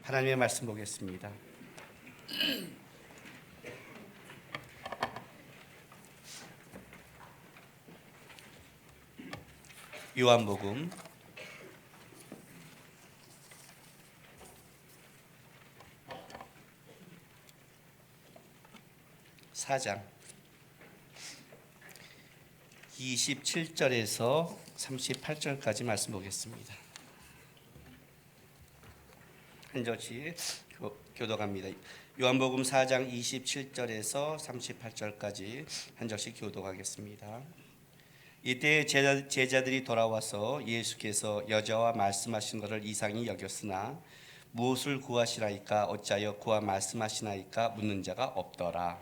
하나님의 말씀 보겠습니다. 요한복음 4장 27절에서 38절까지 말씀 보겠습니다. 한 절씩 교독합니다. 요한복음 4장 27절에서 38절까지 한 절씩 교독하겠습니다. 이때 제자들이 돌아와서 예수께서 여자와 말씀하신 것을 이상히 여겼으나 무엇을 구하시나이까 어찌하여 구하 말씀하시나이까 묻는 자가 없더라.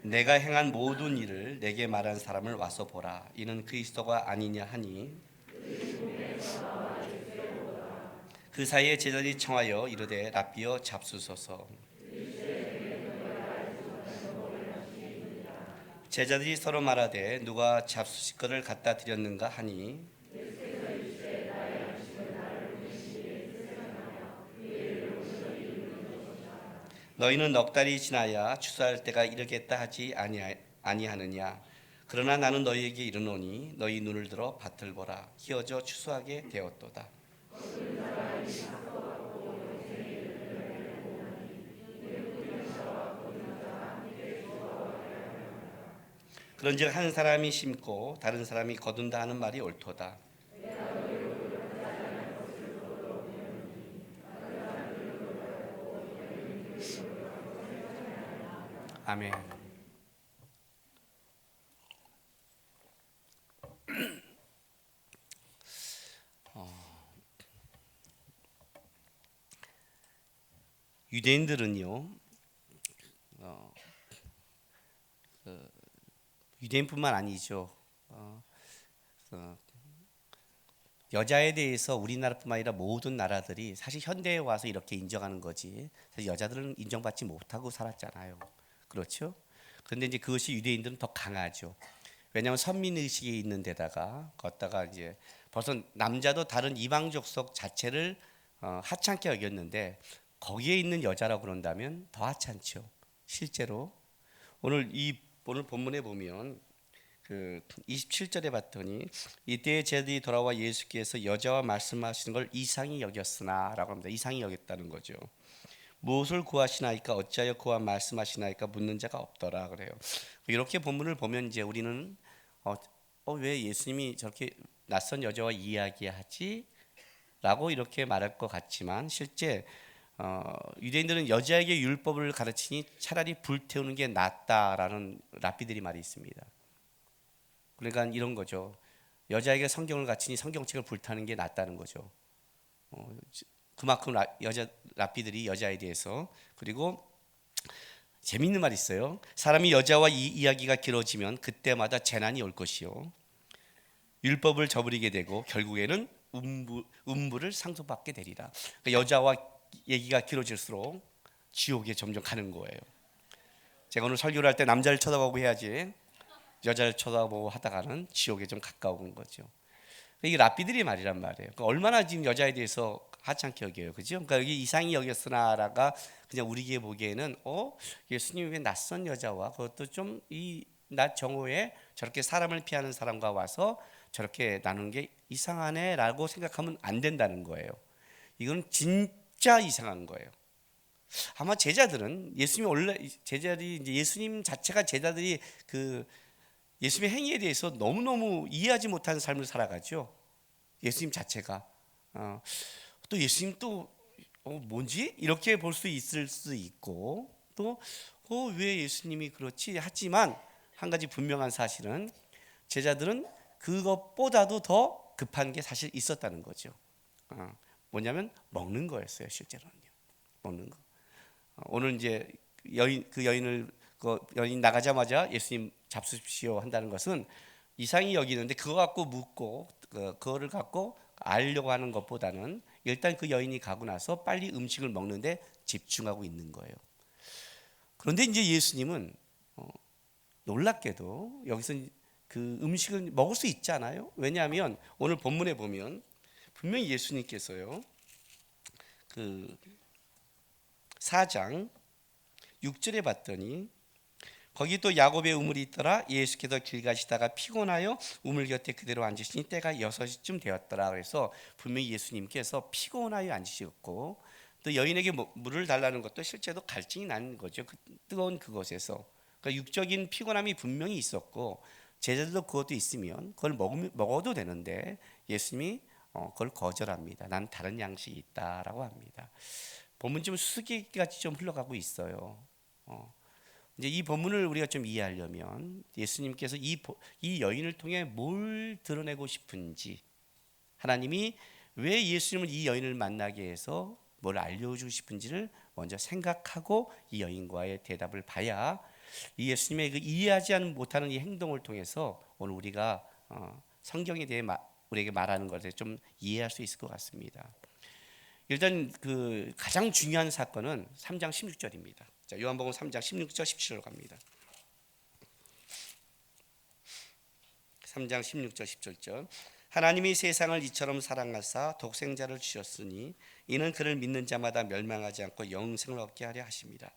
내가 행한 모든 일을 내게 말한 사람을 와서 보라. 이는 그리스도가 아니냐 하니 그 사이에 제자들이 청하여 이르되 라삐여 잡수소서. 제자들이 서로 말하되 누가 잡수실 것을 갖다 드렸는가 하니 너희는 넉 달이 지나야 추수할 때가 이르겠다 하지 아니하느냐. 그러나 나는 너희에게 이르노니 너희 눈을 들어 밭을 보라. 희어져 추수하게 되었도다. 그런즉 한 사람이 심고 다른 사람이 거둔다 하는 말이 옳도다. 아멘. 유대인들은요, 유대인뿐만 아니죠. 여자에 대해서 우리나라뿐만 아니라 모든 나라들이 사실 현대에 와서 이렇게 인정하는 거지. 사실 여자들은 인정받지 못하고 살았잖아요. 그렇죠? 그런데 이제 그것이 유대인들은 더 강하죠. 왜냐하면 선민 의식이 있는 데다가 걷다가 이제 벌써 남자도 다른 이방 족속 자체를 하찮게 여겼는데 거기에 있는 여자라고 그런다면 더 하찮죠. 실제로 오늘 본문에 보면 그 27절에 봤더니 이때 제자들이 돌아와 예수께서 여자와 말씀하시는 걸 이상히 여겼으나라고 합니다. 이상히 여겼다는 거죠. 무엇을 구하시나이까 어찌하여 구하 말씀하시나이까 묻는 자가 없더라 그래요. 이렇게 본문을 보면 이제 우리는 왜 예수님이 저렇게 낯선 여자와 이야기하지? 라고 이렇게 말할 것 같지만 실제 유대인들은 여자에게 율법을 가르치니 차라리 불태우는 게 낫다라는 랍비들이 말이 있습니다. 그러니까 이런 거죠. 여자에게 성경을 가르치니 성경책을 불타는 게 낫다는 거죠. 그만큼 여자 랍비들이 여자에 대해서. 그리고 재미있는 말이 있어요. 사람이 여자와 이야기가 길어지면 그때마다 재난이 올 것이요 율법을 저버리게 되고 결국에는 음부를 상속받게 되리라. 그러니까 여자와 얘기가 길어질수록 지옥에 점점 가는 거예요. 제가 오늘 설교를 할 때 남자를 쳐다보고 해야지 여자를 쳐다보고 하다가는 지옥에 좀 가까운 거죠. 이게 랍비들이 말이란 말이에요. 그러니까 얼마나 지금 여자에 대해서 하찮게 여겨요, 그죠? 그러니까 여기 이상히 여겼으나라가 그냥 우리에게 보기에는 예수님이 왜 낯선 여자와 그것도 좀 이 낮 정오에 저렇게 사람을 피하는 사람과 와서 저렇게 나누는 게 이상하네라고 생각하면 안 된다는 거예요. 이건 진짜 이상한 거예요. 아마 제자들은 예수님이 원래 제자들이 이제 예수님 자체가 제자들이 그 예수님의 행위에 대해서 너무너무 이해하지 못하는 삶을 살아가죠. 예수님 자체가 또 예수님 또 뭔지 이렇게 볼 수 있을 수 있고 또 왜 예수님이 그렇지 하지만 한 가지 분명한 사실은 제자들은 그것보다도 더 급한 게 사실 있었다는 거죠. 뭐냐면 먹는 거였어요. 실제로는요. 먹는 거. 오늘 이제 여인을 여인 나가자마자 예수님 잡수십시오 한다는 것은 이상히 여기는데 그거 갖고 묻고 그거를 갖고 알려고 하는 것보다는 일단 그 여인이 가고 나서 빨리 음식을 먹는데 집중하고 있는 거예요. 그런데 이제 예수님은 놀랍게도 여기서 그 음식을 먹을 수 있잖아요. 왜냐하면 오늘 본문에 보면 분명히 예수님께서요, 그 4장 6절에 봤더니 거기 또 야곱의 우물이 있더라. 예수께서 길 가시다가 피곤하여 우물 곁에 그대로 앉으시니 때가 6시쯤 되었더라. 그래서 분명히 예수님께서 피곤하여 앉으셨고, 또 여인에게 물을 달라는 것도 실제로 갈증이 나는 거죠. 그 뜨거운 그곳에서. 그러니까 육적인 피곤함이 분명히 있었고, 제자들도 그것도 있으면 그걸 먹어도 되는데 예수님이 그걸 거절합니다. 난 다른 양식이 있다라고 합니다. 본문 좀 수수께끼같이 좀 흘러가고 있어요. 이제 이 본문을 우리가 좀 이해하려면 예수님께서 이 여인을 통해 뭘 드러내고 싶은지, 하나님이 왜 예수님을 이 여인을 만나게 해서 뭘 알려주고 싶은지를 먼저 생각하고 이 여인과의 대답을 봐야 이 예수님의 그 이해하지 못하는 이 행동을 통해서 오늘 우리가 성경에 대해 우리에게 말하는 것에 좀 이해할 수 있을 것 같습니다. 일단 그 가장 중요한 사건은 3장 16절입니다. 자, 요한복음 3장 16절 17절로 갑니다. 3장 16절 17절. 하나님이 세상을 이처럼 사랑하사 독생자를 주셨으니 이는 그를 믿는 자마다 멸망하지 않고 영생을 얻게 하려 하심이라.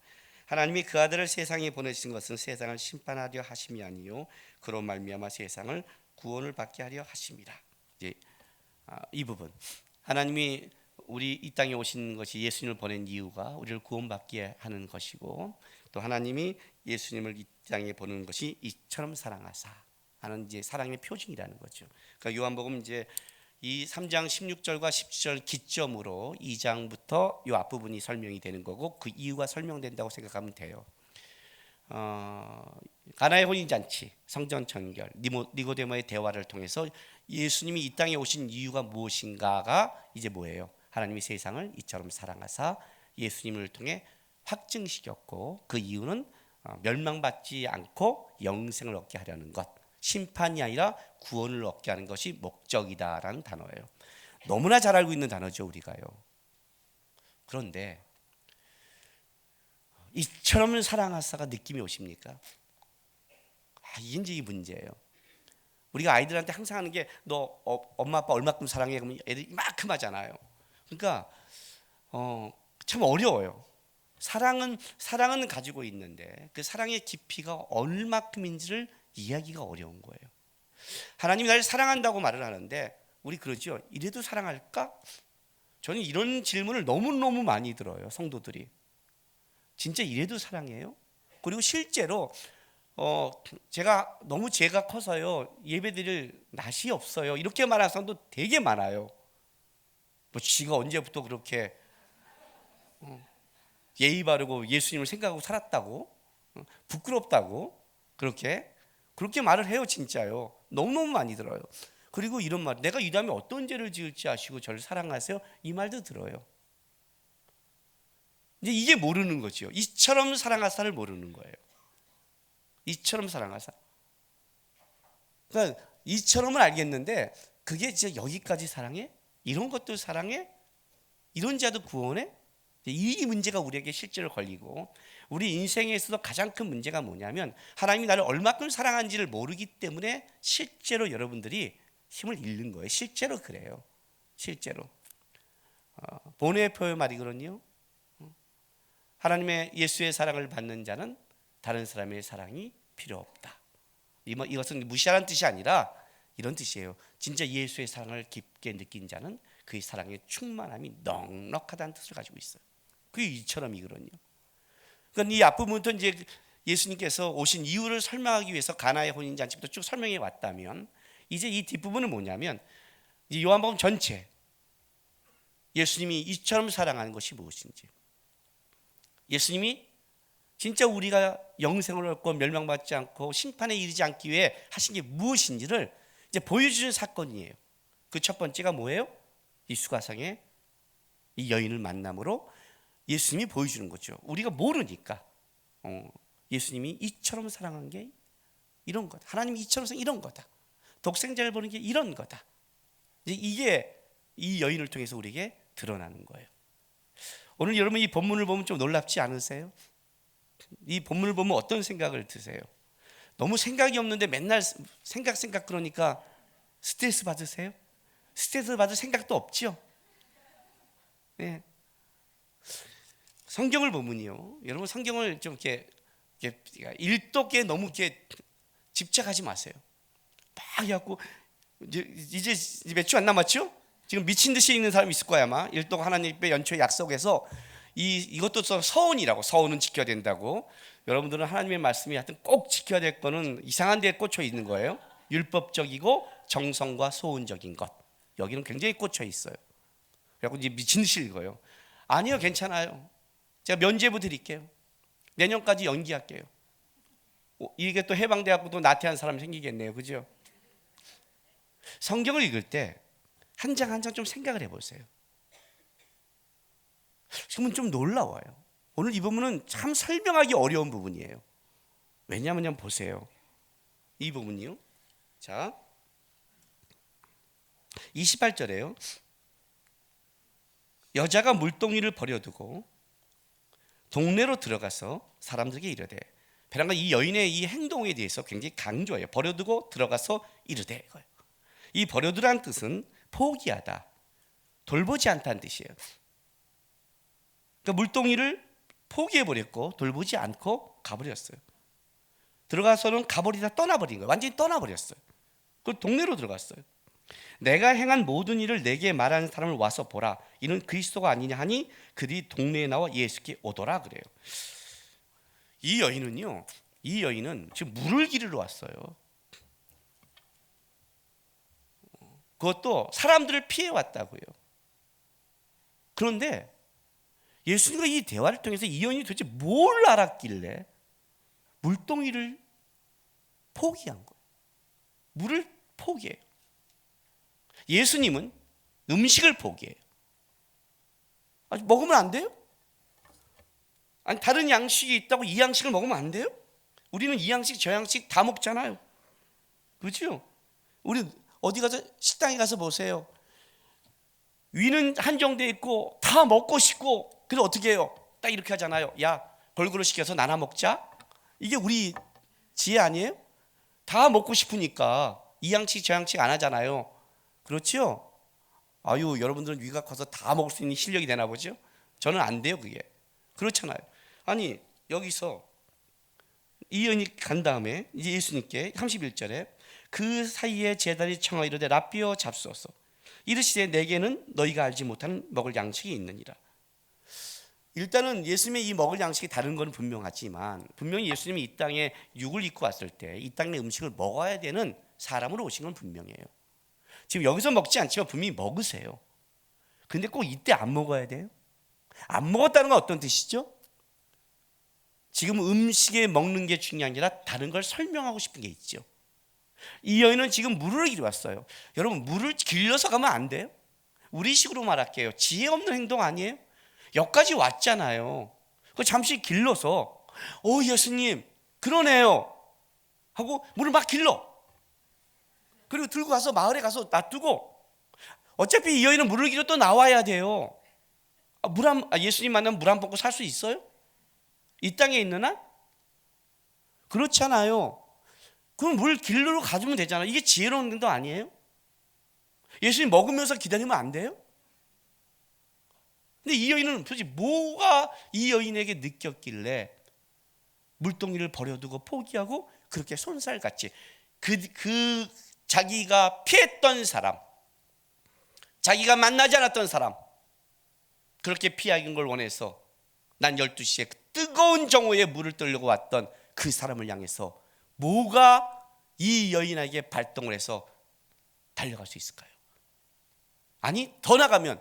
하나님이 그 아들을 세상에 보내신 것은 세상을 심판하려 하심이 아니요 그로 말미암아 세상을 구원을 받게 하려 하심이라. 이제 이 부분, 하나님이 우리 이 땅에 오신 것이 예수님을 보낸 이유가 우리를 구원받게 하는 것이고, 또 하나님이 예수님을 이 땅에 보내는 것이 이처럼 사랑하사 하는 이제 사랑의 표징이라는 거죠. 그러니까 요한복음 이제 이 3장 16절과 17절 기점으로 2장부터 이 앞부분이 설명이 되는 거고, 그 이유가 설명된다고 생각하면 돼요. 가나의 혼인잔치, 성전 청결, 니고데모의 대화를 통해서 예수님이 이 땅에 오신 이유가 무엇인가가 이제 뭐예요? 하나님이 세상을 이처럼 사랑하사 예수님을 통해 확증시켰고, 그 이유는 멸망받지 않고 영생을 얻게 하려는 것, 심판이 아니라 구원을 얻게 하는 것이 목적이다라는 단어예요. 너무나 잘 알고 있는 단어죠, 우리가요. 그런데 이처럼 사랑하사가 느낌이 오십니까? 이게 이제 이 문제예요. 우리가 아이들한테 항상 하는 게 너 엄마 아빠 얼마큼 사랑해? 그러면 애들이 이만큼 하잖아요. 그러니까 참 어려워요. 사랑은 가지고 있는데 그 사랑의 깊이가 얼마큼인지를 이해하기가 어려운 거예요. 하나님이 나를 사랑한다고 말을 하는데 우리 그러죠. 이래도 사랑할까? 저는 이런 질문을 너무너무 많이 들어요, 성도들이. 진짜 이래도 사랑해요? 그리고 실제로 제가 너무 죄가 커서요 예배드릴 낯이 없어요 이렇게 말하는 사람도 되게 많아요. 뭐 지가 언제부터 그렇게 예의 바르고 예수님을 생각하고 살았다고, 부끄럽다고 그렇게 말을 해요. 진짜요. 너무너무 많이 들어요. 그리고 이런 말, 내가 이 다음에 어떤 죄를 지을지 아시고 저를 사랑하세요, 이 말도 들어요. 이제 이게 모르는 거죠. 이처럼 사랑하사를 모르는 거예요. 이처럼 사랑하사. 그러니까 이처럼은 알겠는데 그게 진짜 여기까지 사랑해? 이런 것도 사랑해? 이런 자도 구원해? 이 문제가 우리에게 실제로 걸리고, 우리 인생에서도 가장 큰 문제가 뭐냐면 하나님이 나를 얼마큼 사랑하는지를 모르기 때문에 실제로 여러분들이 힘을 잃는 거예요. 실제로 그래요. 실제로. 보네표의 말이거든요. 하나님의 예수의 사랑을 받는 자는 다른 사람의 사랑이 필요 없다. 이것은 무시하라는 뜻이 아니라 이런 뜻이에요. 진짜 예수의 사랑을 깊게 느낀 자는 그의 사랑의 충만함이 넉넉하다는 뜻을 가지고 있어요. 그게 이처럼이거든요. 그러니까 이 앞부분부터 이제 예수님께서 오신 이유를 설명하기 위해서 가나의 혼인잔치부터 쭉 설명해 왔다면, 이제 이 뒷부분은 뭐냐면 이 요한복음 전체 예수님이 이처럼 사랑하는 것이 무엇인지, 예수님이 진짜 우리가 영생을 얻고 멸망받지 않고 심판에 이르지 않기 위해 하신 게 무엇인지를 이제 보여주는 사건이에요. 그 첫 번째가 뭐예요? 이 수가성의 이 여인을 만남으로 예수님이 보여주는 거죠. 우리가 모르니까 예수님이 이처럼 사랑한 게 이런 거다. 하나님이 이처럼 사랑한 이런 거다. 독생자를 보는 게 이런 거다. 이게 이 여인을 통해서 우리에게 드러나는 거예요. 오늘 여러분 이 본문을 보면 좀 놀랍지 않으세요? 이 본문을 보면 어떤 생각을 드세요? 너무 생각이 없는데 맨날 생각 그러니까 스트레스 받으세요? 스트레스 받을 생각도 없죠. 네. 성경을 보면요, 여러분 성경을 좀 이렇게 일독에 너무 이렇게 집착하지 마세요. 막 해갖고 이제 몇 주 안 남았죠? 지금 미친 듯이 읽는 사람이 있을 거야 아마. 일독 하나님의 연초의 약속에서 이것도 서원이라고, 서원은 지켜야 된다고. 여러분들은 하나님의 말씀이 하여튼 꼭 지켜야 될 거는 이상한 데에 꽂혀 있는 거예요. 율법적이고 정성과 소원적인 것, 여기는 굉장히 꽂혀 있어요. 그래서 이제 미친 듯이 읽어요. 아니요, 괜찮아요. 제가 면죄부 드릴게요. 내년까지 연기할게요. 이게 또 해방돼갖고 나태한 사람이 생기겠네요, 그죠? 성경을 읽을 때 한 장 한 장 좀 생각을 해보세요. 지금은 좀 놀라워요. 오늘 이 부분은 참 설명하기 어려운 부분이에요. 왜냐하면 보세요, 이 부분이요. 자, 28절에요. 여자가 물동이를 버려두고 동네로 들어가서 사람들에게 이르되, 베란가 이 여인의 이 행동에 대해서 굉장히 강조해요. 버려두고 들어가서 이르되. 이 버려두라는 뜻은 포기하다, 돌보지 않다는 뜻이에요. 그러니까 물동이를 포기해버렸고 돌보지 않고 가버렸어요. 들어가서는 가버리다 떠나버린 거예요. 완전히 떠나버렸어요. 그 동네로 들어갔어요. 내가 행한 모든 일을 내게 말하는 사람을 와서 보라, 이는 그리스도가 아니냐 하니 그들이 동네에 나와 예수께 오더라 그래요. 이 여인은 지금 물을 기르러 왔어요. 그것도 사람들을 피해 왔다고요. 그런데 예수님과 이 대화를 통해서 이 여인이 도대체 뭘 알았길래 물동이를 포기한 거예요. 물을 포기해요. 예수님은 음식을 포기해요. 아니, 먹으면 안 돼요? 아니, 다른 양식이 있다고 이 양식을 먹으면 안 돼요? 우리는 이 양식 저 양식 다 먹잖아요. 그렇죠? 우리 어디 가서 식당에 가서 보세요. 위는 한정돼 있고 다 먹고 싶고, 그래서 어떻게 해요? 딱 이렇게 하잖아요. 야, 벌그로 시켜서 나눠 먹자. 이게 우리 지혜 아니에요? 다 먹고 싶으니까 이 양식 저 양식 안 하잖아요. 그렇죠? 아유, 여러분들은 위가 커서 다 먹을 수 있는 실력이 되나 보죠? 저는 안 돼요, 그게. 그렇잖아요. 아니, 여기서 이 여인이 간 다음에 이제 예수님께 31절에 그 사이에 제자들이 청하 이르되 랍비여 잡수어서 이르시되 내게는 너희가 알지 못하는 먹을 양식이 있느니라. 일단은 예수님의 이 먹을 양식이 다른 건 분명하지만, 분명히 예수님이 이 땅에 육을 입고 왔을 때 이 땅의 음식을 먹어야 되는 사람으로 오신 건 분명해요. 지금 여기서 먹지 않지만 분명히 먹으세요. 근데 꼭 이때 안 먹어야 돼요? 안 먹었다는 건 어떤 뜻이죠? 지금 음식에 먹는 게 중요한 게 아니라 다른 걸 설명하고 싶은 게 있죠. 이 여인은 지금 물을 길러 왔어요. 여러분, 물을 길러서 가면 안 돼요? 우리식으로 말할게요. 지혜 없는 행동 아니에요? 여기까지 왔잖아요. 그 잠시 길러서 예수님 그러네요 하고 물을 막 길러. 그리고 들고 가서 마을에 가서 놔두고, 어차피 이 여인은 물을 길러 또 나와야 돼요. 예수님 만나면 물 안 먹고 살 수 있어요? 이 땅에 있는 한? 그렇잖아요. 그럼 물 길러로 가주면 되잖아요. 이게 지혜로운 행동 아니에요? 예수님 먹으면서 기다리면 안 돼요? 근데 이 여인은 도대체 뭐가 이 여인에게 느꼈길래 물동이를 버려두고 포기하고 그렇게 손살같이 그 자기가 피했던 사람, 자기가 만나지 않았던 사람, 그렇게 피하는 걸 원해서 난 12시에 그 뜨거운 정오에 물을 뜨려고 왔던 그 사람을 향해서 뭐가 이 여인에게 발동을 해서 달려갈 수 있을까요? 아니, 더 나가면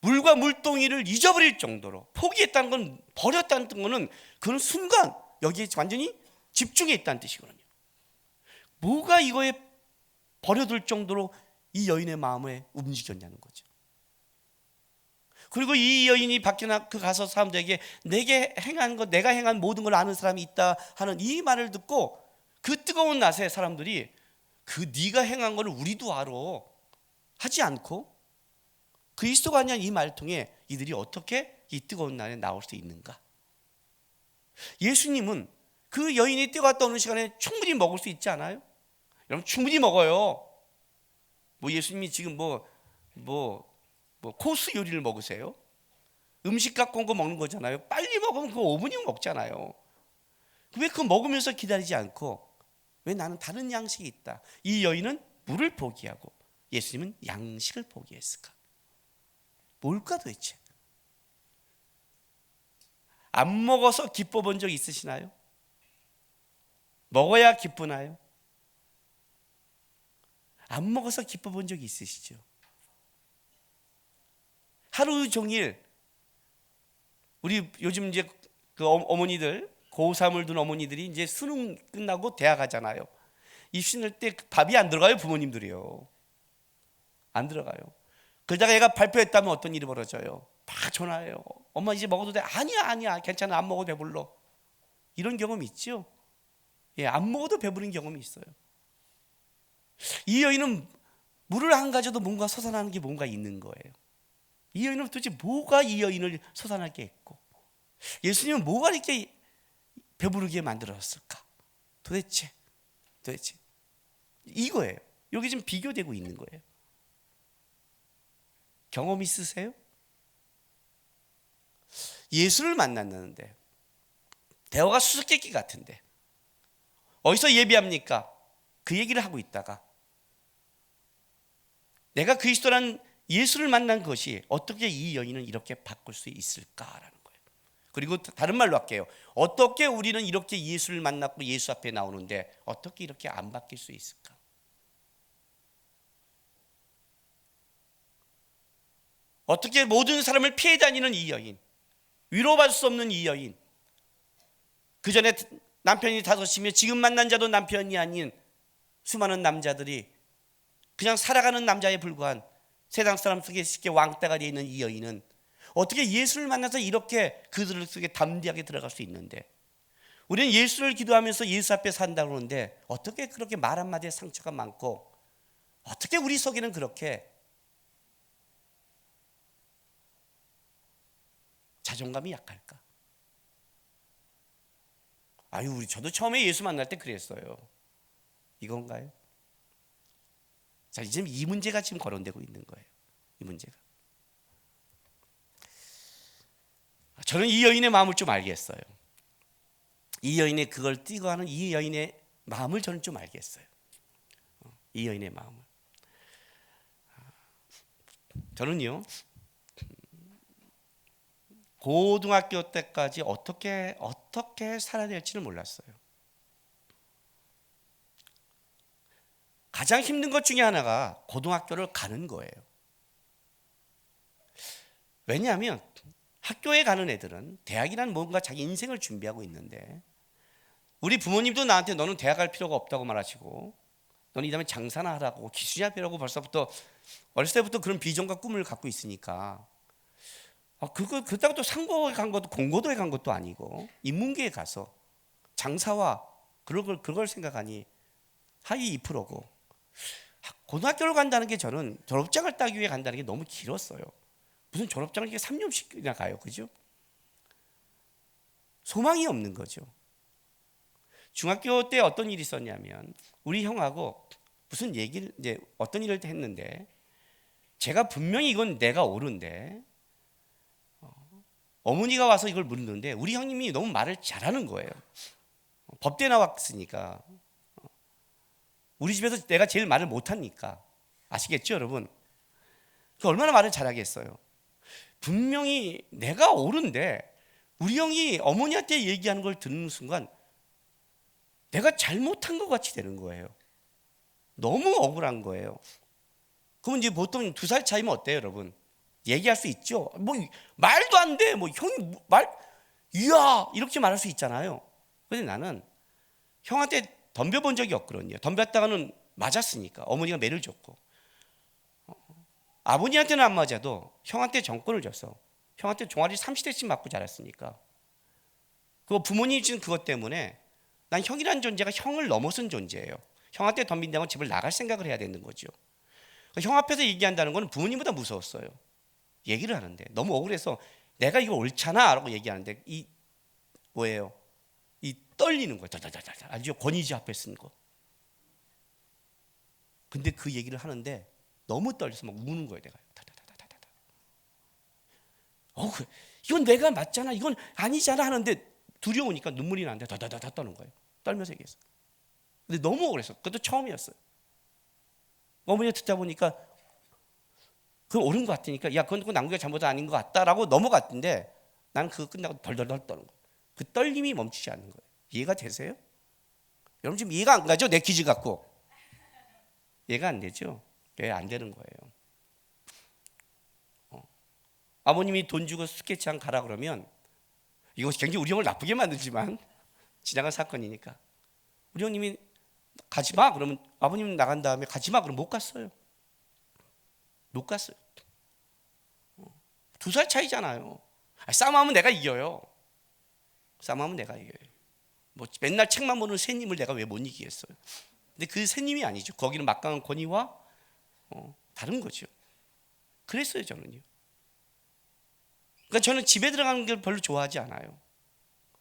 물과 물동이를 잊어버릴 정도로 포기했다는 건, 버렸다는 거는 그런 순간 여기에 완전히 집중해 있다는 뜻이거든요. 뭐가 이거에 버려둘 정도로 이 여인의 마음에 움직였냐는 거죠. 그리고 이 여인이 밖에 가서 사람들에게 내가 행한 모든 걸 아는 사람이 있다 하는 이 말을 듣고 그 뜨거운 낮에 사람들이 네가 행한 걸 우리도 알아 하지 않고 그리스도가 아니냐 이 말을 통해 이들이 어떻게 이 뜨거운 날에 나올 수 있는가? 예수님은 그 여인이 때가 떠오는 시간에 충분히 먹을 수 있지 않아요? 여러분 충분히 먹어요. 뭐 예수님이 지금 뭐 코스 요리를 먹으세요? 음식 갖고 온 거 먹는 거잖아요. 빨리 먹으면 그거 5분이면 먹잖아요. 왜 그거 먹으면서 기다리지 않고 왜 나는 다른 양식이 있다. 이 여인은 물을 포기하고 예수님은 양식을 포기했을까? 뭘까 도대체? 안 먹어서 기뻐 본 적 있으시나요? 먹어야 기쁘나요? 안 먹어서 기뻐 본 적이 있으시죠? 하루 종일 우리 요즘 이제 그 어머니들 고3을 둔 어머니들이 이제 수능 끝나고 대학 가잖아요. 입시 때 밥이 안 들어가요. 부모님들이요. 안 들어가요. 그러다가 얘가 발표했다면 어떤 일이 벌어져요? 막 전화해요. 엄마 이제 먹어도 돼? 아니야 괜찮아 안 먹어도 배불러. 이런 경험 있죠? 예, 안 먹어도 배부른 경험이 있어요. 이 여인은 물을 안 가져도 뭔가 솟아나는 게 뭔가 있는 거예요. 이 여인은 도대체 뭐가 이 여인을 솟아나게 했고 예수님은 뭐가 이렇게 배부르게 만들었을까? 도대체 이거예요. 여기 지금 비교되고 있는 거예요. 경험 있으세요? 예수를 만났는데 대화가 수수께끼 같은데 어디서 예비합니까? 그 얘기를 하고 있다가 내가 그리스도란 예수를 만난 것이 어떻게 이 여인은 이렇게 바꿀 수 있을까라는 거예요. 그리고 다른 말로 할게요. 어떻게 우리는 이렇게 예수를 만났고 예수 앞에 나오는데 어떻게 이렇게 안 바뀔 수 있을까? 어떻게 모든 사람을 피해 다니는 이 여인, 위로받을 수 없는 이 여인, 그 전에 남편이 5이며 지금 만난 자도 남편이 아닌 수많은 남자들이 그냥 살아가는 남자에 불과한 세상 사람 속에 쉽게 왕따가 되어 있는 이 여인은 어떻게 예수를 만나서 이렇게 그들 속에 담대하게 들어갈 수 있는데 우리는 예수를 기도하면서 예수 앞에 산다고 하는데 어떻게 그렇게 말 한마디에 상처가 많고 어떻게 우리 속에는 그렇게 자존감이 약할까? 아유, 저도 처음에 예수 만날 때 그랬어요. 이건가요? 자, 이제 이 문제가 지금 거론되고 있는 거예요. 이 문제가. 저는 이 여인의 마음을 좀 알겠어요. 이 여인의 그걸 띄고하는 이 여인의 마음을 저는 좀 알겠어요. 이 여인의 마음을. 저는요, 고등학교 때까지 어떻게 살아야 될지는 몰랐어요. 가장 힘든 것 중에 하나가 고등학교를 가는 거예요. 왜냐하면 학교에 가는 애들은 대학이란 뭔가 자기 인생을 준비하고 있는데 우리 부모님도 나한테 너는 대학 갈 필요가 없다고 말하시고 너는 이 다음에 장사나 하라고 기술이나 배우라고 벌써부터 어렸을 때부터 그런 비전과 꿈을 갖고 있으니까 그렇다고 또 상고에 간 것도 공고도에 간 것도 아니고 인문계에 가서 장사와 그걸 생각하니 하위 2%고 고등학교를 간다는 게 저는 졸업장을 따기 위해 간다는 게 너무 길었어요. 무슨 졸업장을 이렇게 3년씩이나 가요, 그죠? 소망이 없는 거죠. 중학교 때 어떤 일이 있었냐면 우리 형하고 무슨 얘기를 이제 어떤 일을 했는데 제가 분명히 이건 내가 옳은데 어머니가 와서 이걸 묻는데 우리 형님이 너무 말을 잘하는 거예요. 법대 나왔으니까 우리 집에서 내가 제일 말을 못하니까 아시겠죠 여러분? 얼마나 말을 잘하겠어요. 분명히 내가 옳은데 우리 형이 어머니한테 얘기하는 걸 듣는 순간 내가 잘못한 것 같이 되는 거예요. 너무 억울한 거예요. 그럼 이제 보통 2살 차이면 어때요 여러분? 얘기할 수 있죠. 뭐 말도 안 돼. 뭐 형이 이야 이렇게 말할 수 있잖아요. 근데 나는 형한테 덤벼본 적이 없거든요. 덤볐다가는 맞았으니까 어머니가 매를 줬고 아버지한테는 안 맞아도 형한테 정권을 줬어. 형한테 종아리 30대씩 맞고 자랐으니까 그 부모님이 주는 그것 때문에 난 형이라는 존재가 형을 넘어선 존재예요. 형한테 덤빈다면 집을 나갈 생각을 해야 되는 거죠. 형 앞에서 얘기한다는 건 부모님보다 무서웠어요. 얘기를 하는데 너무 억울해서 내가 이거 옳잖아 라고 얘기하는데 이 뭐예요? 이 떨리는 거예요. 다다다다. 아주 권위지 앞에 쓴 거. 근데 그 얘기를 하는데 너무 떨려서 막 우는 거예요. 내가 다다다다다다. 이건 내가 맞잖아. 이건 아니잖아 하는데 두려우니까 눈물이 나는데 다다다다 떠는 거예요. 떨면서 얘기했어요. 근데 너무 억울했어. 그것도 처음이었어요. 어머니가 듣다 보니까 그건 옳은 것 같으니까 야 그건 남국의 잘못 아닌 것 같다라고 넘어갔는데 나는 그거 끝나고 덜덜덜 떠는 거예요. 그 떨림이 멈추지 않는 거예요. 이해가 되세요? 여러분 지금 이해가 안 가죠? 내 기질 갖고 이해가 안 되죠? 왜 안 되는 거예요? 아버님이 돈 주고 스케치장 가라 그러면 이거 굉장히 우리 형을 나쁘게 만들지만 지나간 사건이니까 우리 형님이 가지 마 그러면 아버님 나간 다음에 가지 마 그러면 못 갔어요. 못 갔어요. 2살 차이잖아요. 싸움하면 내가 이겨요. 싸움하면 내가 이겨요. 뭐 맨날 책만 보는 새님을 내가 왜 못 이기겠어요? 근데 그 새님이 아니죠. 거기는 막강한 권위와 다른 거죠. 그랬어요 저는요. 그러니까 저는 집에 들어가는 걸 별로 좋아하지 않아요.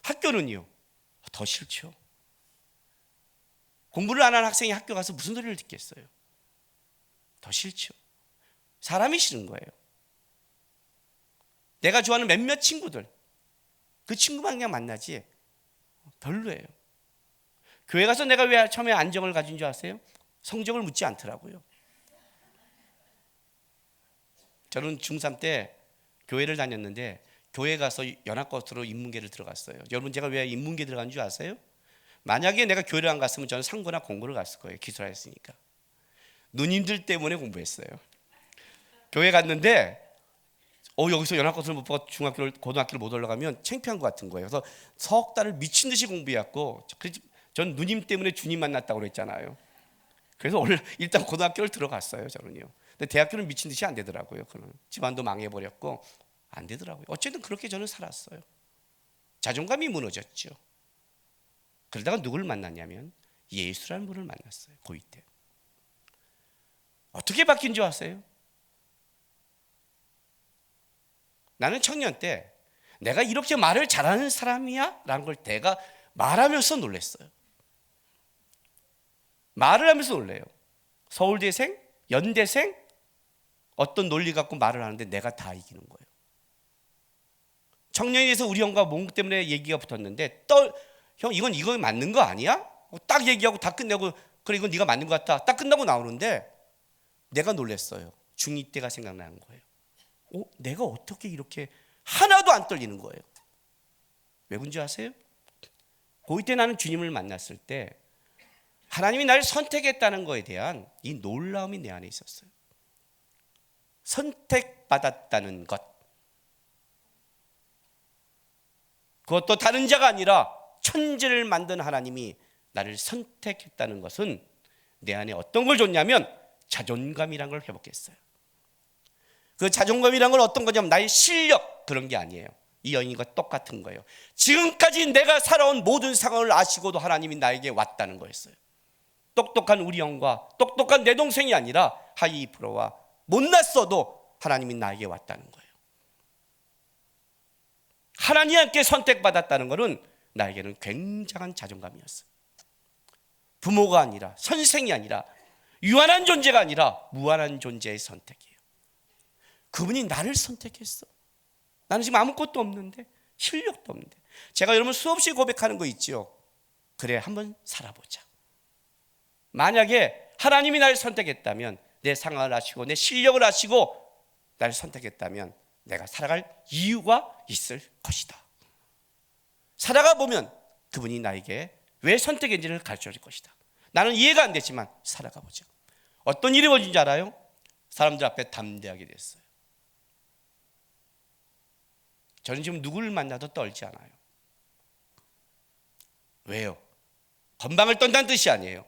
학교는요 더 싫죠. 공부를 안 하는 학생이 학교 가서 무슨 소리를 듣겠어요? 더 싫죠. 사람이 싫은 거예요. 내가 좋아하는 몇몇 친구들 그 친구만 그냥 만나지 별로예요. 교회 가서 내가 왜 처음에 안정을 가진 줄 아세요? 성적을 묻지 않더라고요. 저는 중3 때 교회를 다녔는데 교회 가서 연합것으로 인문계를 들어갔어요. 여러분 제가 왜 인문계 들어간 줄 아세요? 만약에 내가 교회를 안 갔으면 저는 상고나 공부를 갔을 거예요. 기술하였으니까. 누님들 때문에 공부했어요. 교회 갔는데 여기서 연합것을 못 보고 고등학교를 못 올라가면 창피한 것 같은 거예요. 그래서 석 달을 미친 듯이 공부해왔고 전 누님 때문에 주님 만났다고 그랬잖아요. 그래서 오늘 일단 고등학교를 들어갔어요 저는요. 근데 대학교는 미친 듯이 안 되더라고요. 그는 집안도 망해버렸고 안 되더라고요. 어쨌든 그렇게 저는 살았어요. 자존감이 무너졌죠. 그러다가 누구를 만났냐면 예수라는 분을 만났어요. 고2 때. 어떻게 바뀐 줄 아세요? 나는 청년 때 내가 이렇게 말을 잘하는 사람이야? 라는 걸 내가 말하면서 놀랐어요. 말을 하면서 놀래요. 서울대생, 연대생 어떤 논리 갖고 말을 하는데 내가 다 이기는 거예요. 청년이 돼서 우리 형과 몸 때문에 얘기가 붙었는데 형 이건 맞는 거 아니야? 딱 얘기하고 다 끝내고 그래 이건 네가 맞는 것 같다. 딱 끝나고 나오는데 내가 놀랐어요. 중2 때가 생각나는 거예요. 내가 어떻게 이렇게 하나도 안 떨리는 거예요. 왜 그런지 아세요? 고2 때 나는 주님을 만났을 때 하나님이 나를 선택했다는 거에 대한 이 놀라움이 내 안에 있었어요. 선택받았다는 것. 그것도 다른 자가 아니라 천지를 만든 하나님이 나를 선택했다는 것은 내 안에 어떤 걸 줬냐면 자존감이란 걸 회복했어요. 그 자존감이란 건 어떤 거냐면 나의 실력 그런 게 아니에요. 이 여인과 똑같은 거예요. 지금까지 내가 살아온 모든 상황을 아시고도 하나님이 나에게 왔다는 거였어요. 똑똑한 우리 형과 똑똑한 내 동생이 아니라 하이 프로와 못났어도 하나님이 나에게 왔다는 거예요. 하나님께 선택받았다는 것은 나에게는 굉장한 자존감이었어요. 부모가 아니라 선생이 아니라 유한한 존재가 아니라 무한한 존재의 선택이에요. 그분이 나를 선택했어. 나는 지금 아무것도 없는데 실력도 없는데 제가 여러분 수없이 고백하는 거 있죠. 그래 한번 살아보자. 만약에 하나님이 나를 선택했다면 내 상황을 아시고 내 실력을 아시고 나를 선택했다면 내가 살아갈 이유가 있을 것이다. 살아가 보면 그분이 나에게 왜 선택했는지를 가르쳐 줄 것이다. 나는 이해가 안 됐지만 살아가 보자. 어떤 일이 벌어진지 알아요? 사람들 앞에 담대하게 됐어요. 저는 지금 누구를 만나도 떨지 않아요. 왜요? 건방을 떤다는 뜻이 아니에요.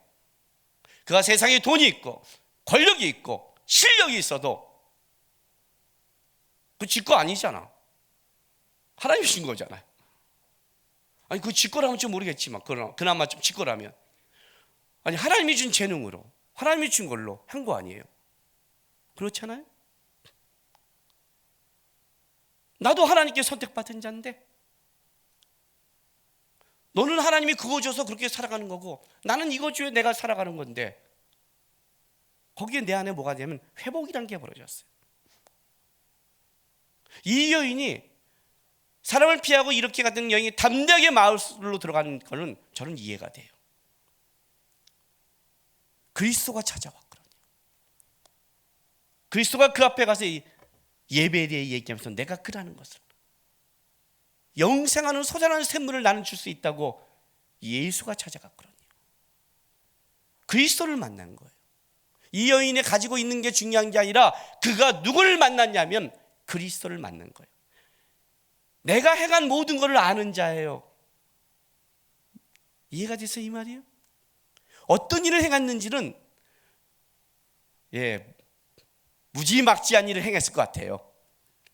그가 세상에 돈이 있고 권력이 있고 실력이 있어도 그 지 거 아니잖아. 하나님이 주신 거잖아요. 아니 그 지 거라면 좀 모르겠지만 그나마 좀 지 거라면 아니 하나님이 준 재능으로 하나님이 준 걸로 한 거 아니에요. 그렇잖아요. 나도 하나님께 선택받은 자인데 너는 하나님이 그거 줘서 그렇게 살아가는 거고 나는 이거 줘야 내가 살아가는 건데, 거기에 내 안에 뭐가 되냐면 회복이라는 게 벌어졌어요. 이 여인이 사람을 피하고 이렇게 갔던 여인이 담대하게 마을로 들어가는 거는 저는 이해가 돼요. 그리스도가 찾아왔거든요. 그리스도가 그 앞에 가서 예배에 대해 얘기하면서 내가 그라는 것을, 영생하는 소자라는 샘물을 나는 줄 수 있다고 예수가 찾아갔거든요. 그리스도를 만난 거예요. 이 여인이 가지고 있는 게 중요한 게 아니라 그가 누구를 만났냐면 그리스도를 만난 거예요. 내가 행한 모든 것을 아는 자예요. 이해가 됐어요, 이 말이에요? 어떤 일을 행했는지는 무지막지한 일을 행했을 것 같아요.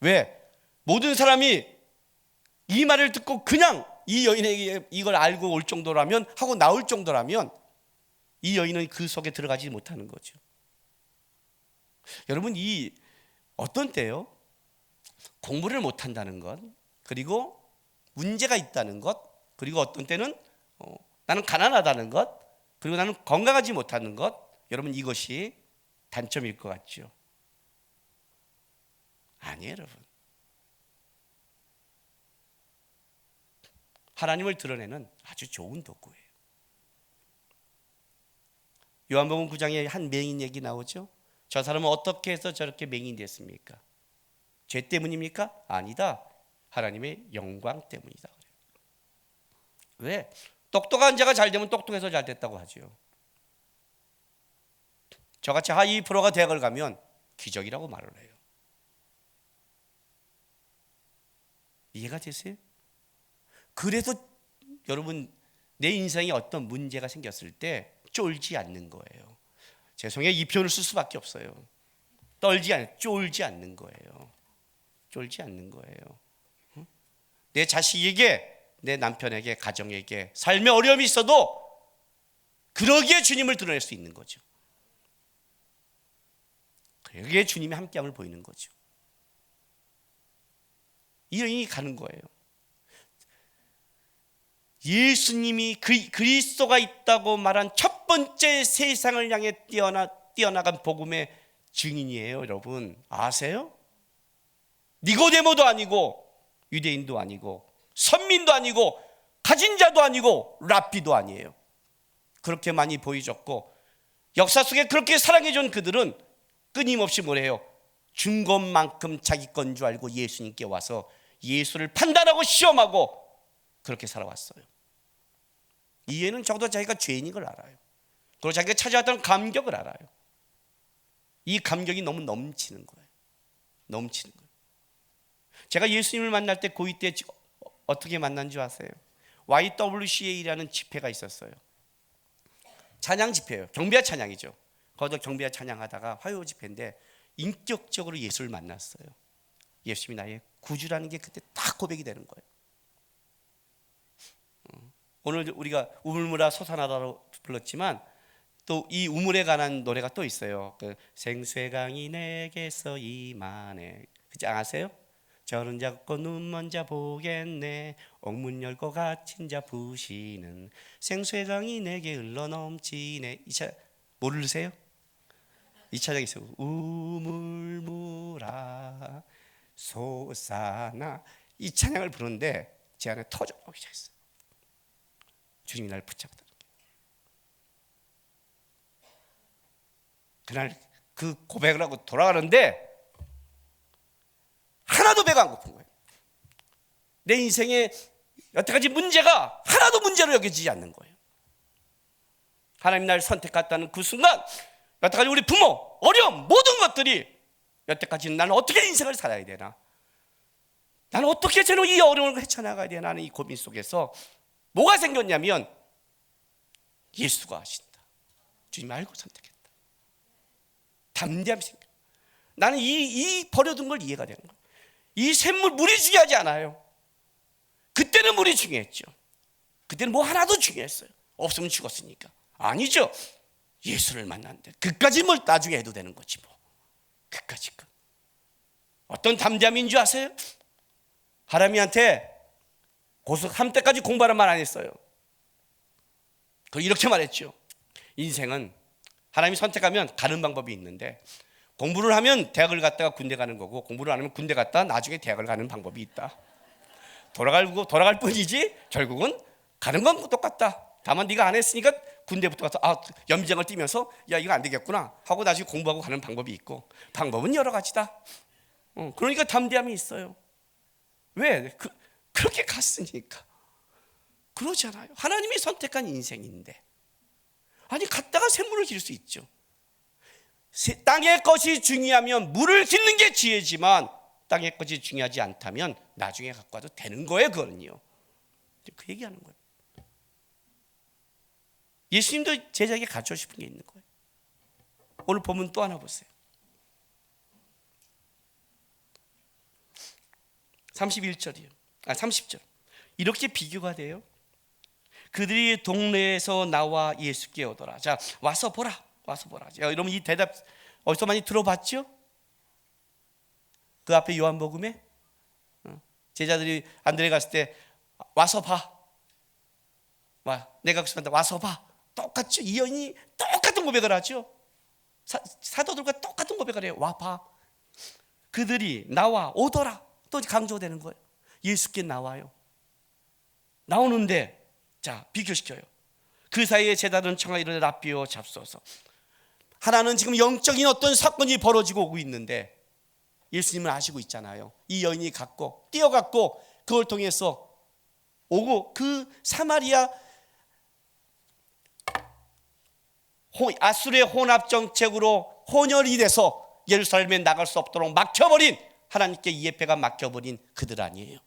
왜? 모든 사람이 이 말을 듣고 그냥 이 여인에게 이걸 알고 올 정도라면, 하고 나올 정도라면 이 여인은 그 속에 들어가지 못하는 거죠. 여러분, 이 어떤 때요? 공부를 못한다는 것, 그리고 문제가 있다는 것, 그리고 어떤 때는 나는 가난하다는 것, 그리고 나는 건강하지 못하는 것, 여러분 이것이 단점일 것 같죠? 아니에요, 여러분. 하나님을 드러내는 아주 좋은 도구예요. 요한복음 9장에 한 맹인 얘기 나오죠. 저 사람은 어떻게 해서 저렇게 맹인이 됐습니까? 죄 때문입니까? 아니다. 하나님의 영광 때문이다. 왜? 똑똑한 자가 잘 되면 똑똑해서 잘 됐다고 하죠. 저같이 하이 프로가 대학을 가면 기적이라고 말을 해요. 이해가 되세요? 그래서 여러분, 내 인생에 어떤 문제가 생겼을 때 쫄지 않는 거예요. 죄송해요, 이 표현을 쓸 수밖에 없어요. 쫄지 않는 거예요. 쫄지 않는 거예요. 내 자식에게, 내 남편에게, 가정에게 삶에 어려움이 있어도 그러기에 주님을 드러낼 수 있는 거죠. 그러기에 주님의 함께함을 보이는 거죠. 이 여인이 가는 거예요. 예수님이 그리스도가 있다고 말한 첫 번째 세상을 향해 뛰어나간 복음의 증인이에요. 여러분 아세요? 니고데모도 아니고 유대인도 아니고 선민도 아니고 가진 자도 아니고 랍비도 아니에요. 그렇게 많이 보여줬고 역사 속에 그렇게 사랑해준 그들은 끊임없이 뭐래요? 준 것만큼 자기 건 줄 알고 예수님께 와서 예수를 판단하고 시험하고 그렇게 살아왔어요. 이해는 적어도 자기가 죄인인 걸 알아요. 그리고 자기가 찾아왔던 감격을 알아요. 이 감격이 너무 넘치는 거예요. 넘치는 거예요. 제가 예수님을 만날 때 고2 때 어떻게 만난 줄 아세요? YWCA라는 집회가 있었어요. 찬양 집회예요. 경배와 찬양이죠. 거기서 경배와 찬양하다가 화요 집회인데 인격적으로 예수를 만났어요. 예수님이 나의 구주라는 게 그때 딱 고백이 되는 거예요. 오늘 우리가 우물무라 솟아나다로 불렀지만 또 이 우물에 관한 노래가 또 있어요. 그 생수의 강이 내게서 임하네. 그지 아세요? 저는 잡고 눈먼 자 보겠네. 옥문 열고 갇힌 자 부시는 생수의 강이 내게 흘러넘치네. 이 차 모르세요? 이 차장이 있어요. 우물무라 솟아나. 이 찬양을 부르는데 제 안에 터져나오기 시작했어요. 주님이 나를 붙잡았다. 그날 그 고백을 하고 돌아가는데 하나도 배가 안 고픈 거예요. 내 인생에 여태까지 문제가 하나도 문제로 여겨지지 않는 거예요. 하나님 날 선택했다는 그 순간 여태까지 우리 부모, 어려움, 모든 것들이 여태까지 나는 어떻게 인생을 살아야 되나, 나는 어떻게 저는 이 어려움을 헤쳐나가야 되나 하는 이 고민 속에서 뭐가 생겼냐면 예수가 하신다. 주님 알고 선택했다. 담대함이 생겨. 나는 이 버려둔 걸 이해가 되는 거예요. 이 샘물, 물이 중요하지 않아요. 그때는 물이 중요했죠. 그때는 뭐 하나도 중요했어요. 없으면 죽었으니까. 아니죠. 예수를 만났는데 그까지 뭘 나중에 해도 되는 거지 뭐. 그까지 그 어떤 담대함인 줄 아세요? 하람이한테 고속 함때까지 공부하란 말 안 했어요. 이렇게 말했죠. 인생은 하나님이 선택하면 가는 방법이 있는데, 공부를 하면 대학을 갔다가 군대 가는 거고, 공부를 안 하면 군대 갔다가 나중에 대학을 가는 방법이 있다. 돌아갈 뿐이지 결국은 가는 건 똑같다. 다만 네가 안 했으니까 군대부터 가서 연비장을 뛰면서 야 이거 안 되겠구나 하고 나중에 공부하고 가는 방법이 있고, 방법은 여러 가지다. 그러니까 담대함이 있어요. 왜? 그렇게 갔으니까. 그러잖아요. 하나님이 선택한 인생인데. 아니 갔다가 샘물을 길 수 있죠. 땅의 것이 중요하면 물을 깃는 게 지혜지만, 땅의 것이 중요하지 않다면 나중에 갖고 와도 되는 거예요. 그거는요. 그 얘기하는 거예요. 예수님도 제자에게 가르쳐 싶은 게 있는 거예요. 오늘 본문 또 하나 보세요. 31절이요. 30절. 이렇게 비교가 돼요. 그들이 동네에서 나와 예수께 오더라. 자, 와서 보라. 여러분 이 대답 어디서 많이 들어봤죠? 그 앞에 요한복음에 제자들이 안드레 갔을 때 와서 봐. 내가 그랬다 와서 봐. 똑같죠. 이 여인이 똑같은 고백을 하죠. 사도들과 똑같은 고백을 해요. 와 봐. 그들이 나와 오더라. 또 강조되는 거예요. 예수께 나와요. 나오는데 자 비교시켜요. 그 사이에 제자들은 청하기를 랍비여 잡소서. 하나는 지금 영적인 어떤 사건이 벌어지고 오고 있는데 예수님은 아시고 있잖아요. 이 여인이 뛰어갔고 그걸 통해서 오고 그 사마리아 아수르의 혼합 정책으로 혼혈이 돼서 예루살렘에 나갈 수 없도록 막혀버린, 하나님께 이해패가 막혀버린 그들 아니에요.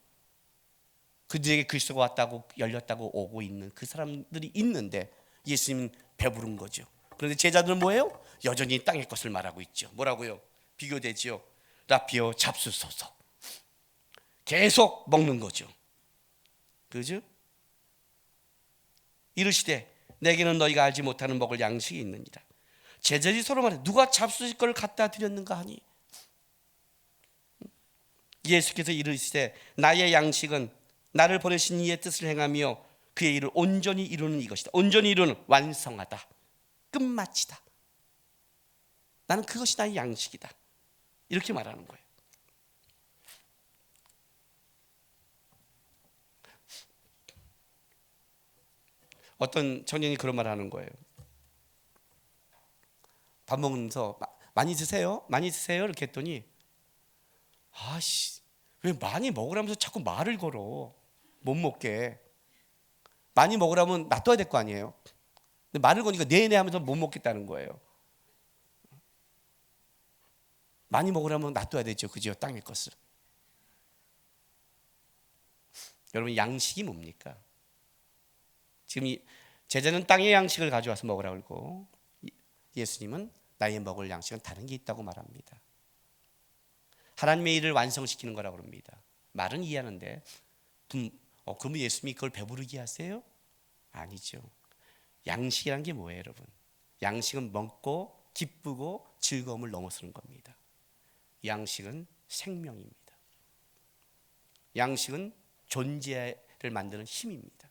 그들에게 그리스도가 왔다고 열렸다고 오고 있는 그 사람들이 있는데 예수님은 배부른 거죠. 그런데 제자들은 뭐예요? 여전히 땅의 것을 말하고 있죠. 뭐라고요? 비교되죠. 랍비여 잡수소서. 계속 먹는 거죠. 그죠? 이르시되 내게는 너희가 알지 못하는 먹을 양식이 있느니라. 제자들이 서로 말해 누가 잡수실 걸 갖다 드렸는가 하니, 예수께서 이르시되 나의 양식은 나를 보내신 이의 뜻을 행하며 그의 일을 온전히 이루는 이것이다. 온전히 이루는 완성하다, 끝마치다. 나는 그것이 나의 양식이다. 이렇게 말하는 거예요. 어떤 청년이 그런 말 하는 거예요. 밥 먹으면서 많이 드세요? 많이 드세요? 이렇게 했더니 왜 많이 먹으라면서 자꾸 말을 걸어. 못 먹게. 많이 먹으라면 놔둬야 될 거 아니에요. 근데 말을 거니까 네네 하면서 못 먹겠다는 거예요. 많이 먹으라면 놔둬야 되죠. 그죠? 땅의 것을. 여러분 양식이 뭡니까? 지금 이 제자는 땅의 양식을 가져와서 먹으라고 그러고 예수님은 나의 먹을 양식은 다른 게 있다고 말합니다. 하나님의 일을 완성시키는 거라고 합니다. 말은 이해하는데 그러면 예수님이 그걸 배부르게 하세요? 아니죠. 양식이란 게 뭐예요, 여러분? 양식은 먹고 기쁘고 즐거움을 넘어서는 겁니다. 양식은 생명입니다. 양식은 존재를 만드는 힘입니다.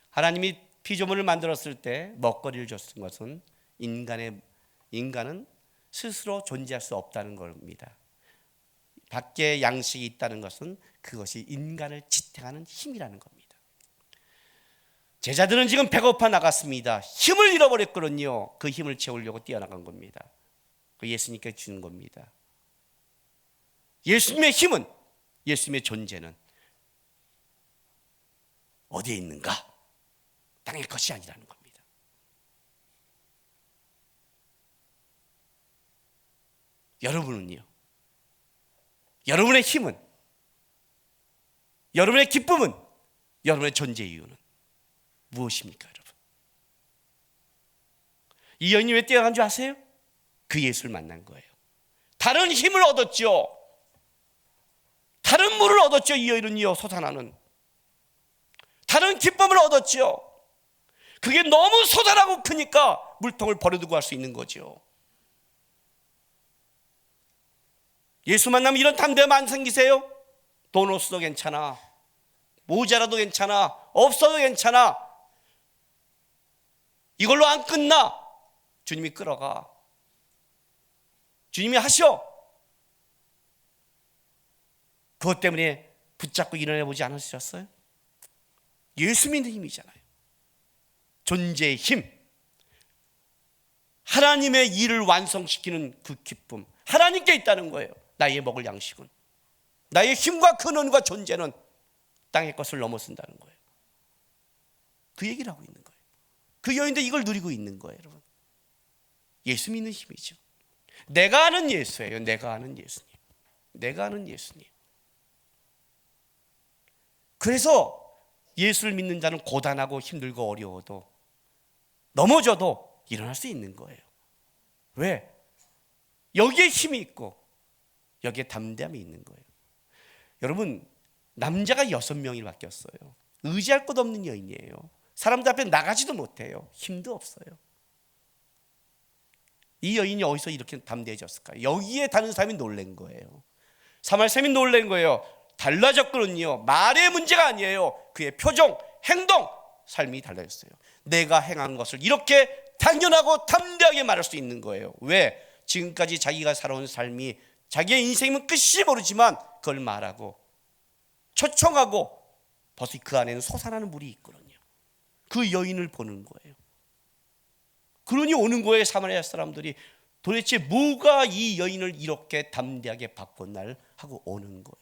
하나님이 피조물을 만들었을 때 먹거리를 줬은 것은 인간은 스스로 존재할 수 없다는 겁니다. 밖에 양식이 있다는 것은 그것이 인간을 지탱하는 힘이라는 겁니다. 제자들은 지금 배고파 나갔습니다. 힘을 잃어버렸거든요. 그 힘을 채우려고 뛰어나간 겁니다. 그 예수님께 주는 겁니다. 예수님의 힘은, 예수님의 존재는 어디에 있는가? 땅의 것이 아니라는 겁니다. 여러분은요? 여러분의 힘은, 여러분의 기쁨은, 여러분의 존재 이유는 무엇입니까, 여러분? 이 여인이 왜 뛰어간 줄 아세요? 그 예수를 만난 거예요. 다른 힘을 얻었죠. 다른 물을 얻었죠. 이 여인은요, 솟아나는 다른 기쁨을 얻었죠. 그게 너무 솟아나고 크니까 물통을 버려두고 할 수 있는 거죠. 예수 만나면 이런 담대함 안 생기세요? 돈 없어도 괜찮아, 모자라도 괜찮아, 없어도 괜찮아, 이걸로 안 끝나. 주님이 끌어가. 주님이 하셔. 그것 때문에 붙잡고 일어나 보지 않으셨어요? 예수 믿는 힘이잖아요. 존재의 힘. 하나님의 일을 완성시키는 그 기쁨, 하나님께 있다는 거예요. 나의 먹을 양식은, 나의 힘과 근원과 존재는 땅의 것을 넘어선다는 거예요. 그 얘기를 하고 있는 거예요. 그 여인도 이걸 누리고 있는 거예요, 여러분. 예수 믿는 힘이죠. 내가 아는 예수예요. 내가 아는 예수님. 내가 아는 예수님. 그래서 예수를 믿는 자는 고단하고 힘들고 어려워도 넘어져도 일어날 수 있는 거예요. 왜? 여기에 힘이 있고 여기에 담대함이 있는 거예요. 여러분, 남자가 6명이 바뀌었어요. 의지할 것 없는 여인이에요. 사람들 앞에 나가지도 못해요. 힘도 없어요. 이 여인이 어디서 이렇게 담대해졌을까요? 여기에 다른 사람이 놀란 거예요. 사마리아 사람이 놀란 거예요. 달라졌거든요. 말의 문제가 아니에요. 그의 표정, 행동, 삶이 달라졌어요. 내가 행한 것을 이렇게 당연하고 담대하게 말할 수 있는 거예요. 왜? 지금까지 자기가 살아온 삶이, 자기의 인생은 끝이 모르지만 그걸 말하고 초청하고 벌써 그 안에는 솟아나는 물이 있거든요. 그 여인을 보는 거예요. 그러니 오는 거예요. 사마리아 사람들이 도대체 뭐가 이 여인을 이렇게 담대하게 바꿨날 하고 오는 거예요.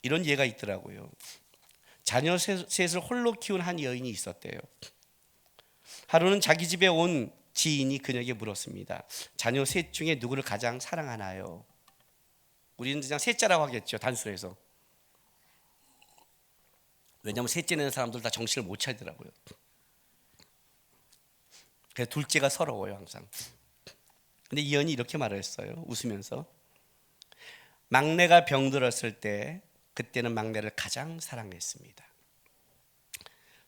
이런 예가 있더라고요. 자녀 셋을 홀로 키운 한 여인이 있었대요. 하루는 자기 집에 온 지인이 그녀에게 물었습니다. 자녀 셋 중에 누구를 가장 사랑하나요? 우리는 그냥 셋째라고 하겠죠, 단순해서. 왜냐하면 셋째 내는 사람들 다 정신을 못 차리더라고요. 그래서 둘째가 서러워요, 항상. 근데 이 여인이 이렇게 말을 했어요, 웃으면서. 막내가 병들었을 때 그때는 막내를 가장 사랑했습니다.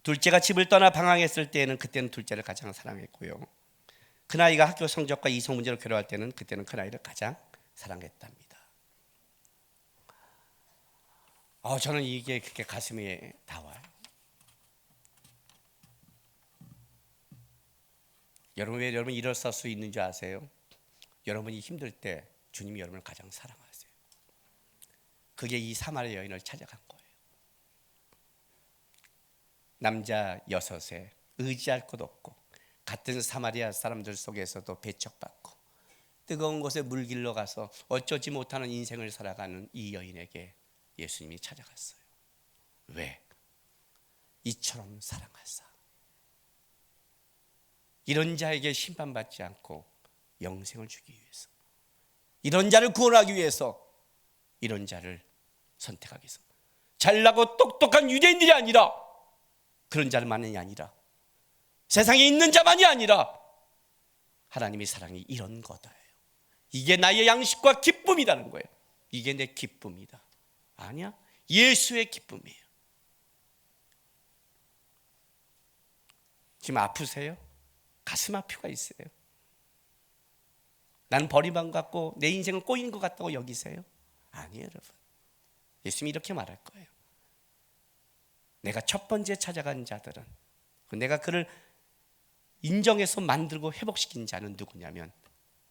둘째가 집을 떠나 방황했을 때에는 그때는 둘째를 가장 사랑했고요. 큰아이가 학교 성적과 이성 문제로 괴로워할 때는 그때는 큰아이를 가장 사랑했답니다. 저는 이게 그렇게 가슴에 닿아요. 여러분, 왜 여러분 일어설 수 있는 줄 아세요? 여러분이 힘들 때 주님이 여러분을 가장 사랑하세요. 그게 이 사마리아 여인을 찾아간 거예요. 남자 6에 의지할 것 없고 같은 사마리아 사람들 속에서도 배척받고 뜨거운 곳에 물길로 가서 어쩌지 못하는 인생을 살아가는 이 여인에게 예수님이 찾아갔어요. 왜? 이처럼 사랑하사 이런 자에게 심판받지 않고 영생을 주기 위해서, 이런 자를 구원하기 위해서 이런 자를 선택하기 위해서, 잘나고 똑똑한 유대인들이 아니라, 그런 자만이 아니라, 세상에 있는 자만이 아니라 하나님의 사랑이 이런 거다. 이게 나의 양식과 기쁨이라는 거예요. 이게 내 기쁨이다. 아니야, 예수의 기쁨이에요. 지금 아프세요? 가슴 아프가 있어요. 나는 버림받은 것 같고 내 인생은 꼬인 것 같다고 여기세요? 아니에요, 여러분. 예수님이 이렇게 말할 거예요. 내가 첫 번째 찾아간 자들은, 내가 그를 인정해서 만들고 회복시킨 자는 누구냐면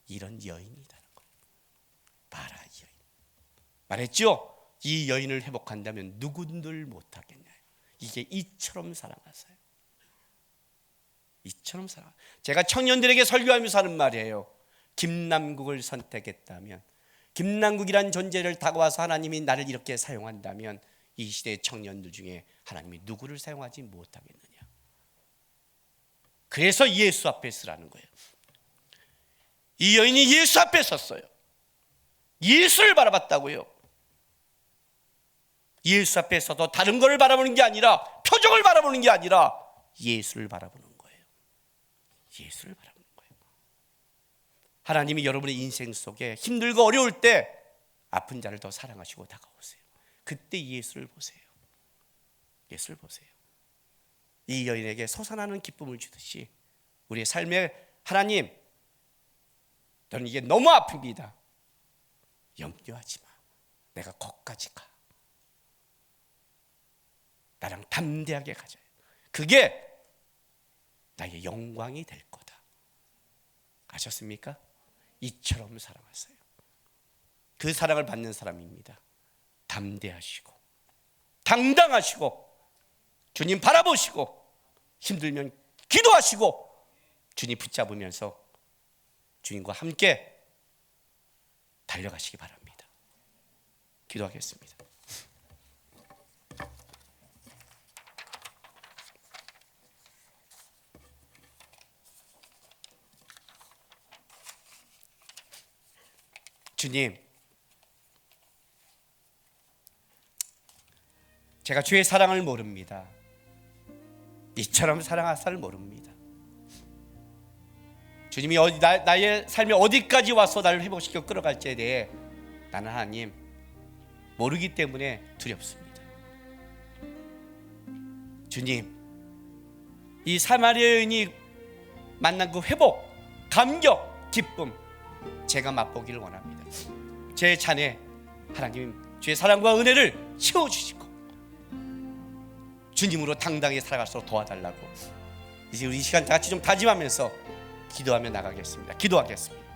이런 여인이라는 거예요. 봐라, 이 여인. 말했죠? 이 여인을 회복한다면 누군들 못하겠냐. 이게 이처럼 사랑하세요. 이처럼 사랑. 제가 청년들에게 설교하면서 하는 말이에요. 김남국을 선택했다면, 김남국이란 존재를 다가와서 하나님이 나를 이렇게 사용한다면 이 시대의 청년들 중에 하나님이 누구를 사용하지 못하겠느냐. 그래서 예수 앞에 서라는 거예요. 이 여인이 예수 앞에 섰어요. 예수를 바라봤다고요. 예수 앞에 서도 다른 걸 바라보는 게 아니라, 표정을 바라보는 게 아니라 예수를 바라보는 거예요. 예수를 바라보는 거예요. 하나님이 여러분의 인생 속에 힘들고 어려울 때 아픈 자를 더 사랑하시고 다가오세요. 그때 예수를 보세요. 예수를 보세요. 이 여인에게 솟아나는 기쁨을 주듯이 우리의 삶에, 하나님, 저는 이게 너무 아픕니다. 염려하지 마. 내가 거기까지 가. 나랑 담대하게 가자. 그게 나의 영광이 될 거다. 아셨습니까? 이처럼 사랑하세요. 그 사랑을 받는 사람입니다. 담대하시고 당당하시고 주님 바라보시고 힘들면 기도하시고 주님 붙잡으면서 주님과 함께 달려가시기 바랍니다. 기도하겠습니다. 주님, 제가 주의 사랑을 모릅니다. 이처럼 사랑하사를 모릅니다. 주님이 나의 삶에 어디까지 와서 나를 회복시켜 끌어갈지에 대해 나는 하나님 모르기 때문에 두렵습니다. 주님, 이 사마리아 여인이 만난 그 회복, 감격, 기쁨 제가 맛보기를 원합니다. 제 잔에 하나님 주의 사랑과 은혜를 채워주시고 주님으로 당당히 살아갈 수 있도록 도와달라고 이제 우리 시간 다 같이 좀 다짐하면서 기도하며 나가겠습니다. 기도하겠습니다.